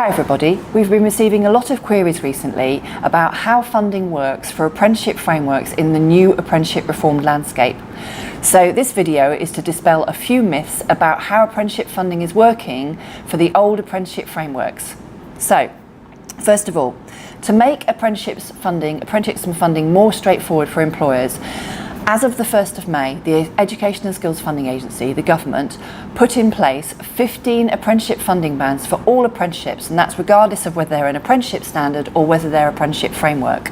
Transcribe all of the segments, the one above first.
Hi everybody, we've been receiving a lot of queries recently about how funding works for apprenticeship frameworks in the new apprenticeship reformed landscape. So this video is to dispel a few myths about how apprenticeship funding is working for the old apprenticeship frameworks. So, first of all, to make apprenticeship funding more straightforward for employers, as of the 1st of May, the Education and Skills Funding Agency, the government, put in place 15 apprenticeship funding bands for all apprenticeships, and that's regardless of whether they're an apprenticeship standard or whether they're apprenticeship framework.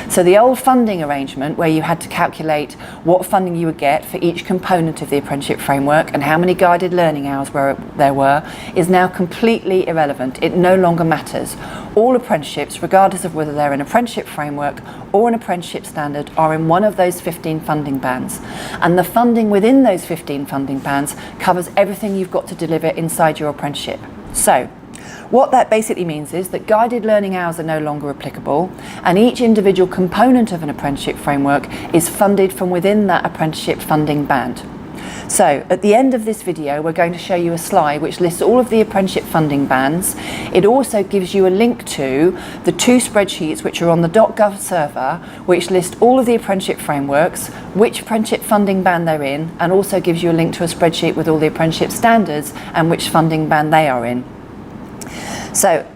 So the old funding arrangement, where you had to calculate what funding you would get for each component of the apprenticeship framework and how many guided learning hours there were, is now completely irrelevant. It no longer matters. All apprenticeships, regardless of whether they're an apprenticeship framework or an apprenticeship standard, are in one of those 15 funding bands. And the funding within those 15 funding bands covers everything you've got to deliver inside your apprenticeship. So, what that basically means is that guided learning hours are no longer applicable, and each individual component of an apprenticeship framework is funded from within that apprenticeship funding band. So at the end of this video, we're going to show you a slide which lists all of the apprenticeship funding bands. It also gives you a link to the two spreadsheets which are on the .gov server, which list all of the apprenticeship frameworks, which apprenticeship funding band they're in, and also gives you a link to a spreadsheet with all the apprenticeship standards and which funding band they are in. So,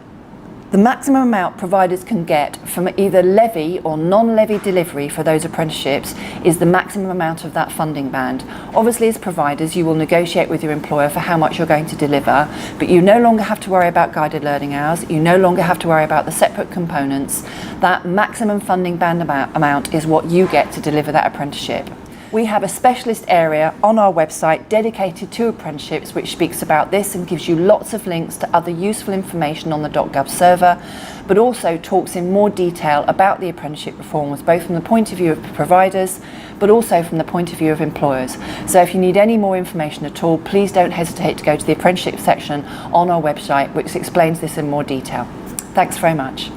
the maximum amount providers can get from either levy or non-levy delivery for those apprenticeships is the maximum amount of that funding band. Obviously, as providers, you will negotiate with your employer for how much you're going to deliver, but you no longer have to worry about guided learning hours, you no longer have to worry about the separate components. That maximum funding band amount is what you get to deliver that apprenticeship. We have a specialist area on our website dedicated to apprenticeships which speaks about this and gives you lots of links to other useful information on the .gov server, but also talks in more detail about the apprenticeship reforms, both from the point of view of providers, but also from the point of view of employers. So if you need any more information at all, please don't hesitate to go to the apprenticeship section on our website, which explains this in more detail. Thanks very much.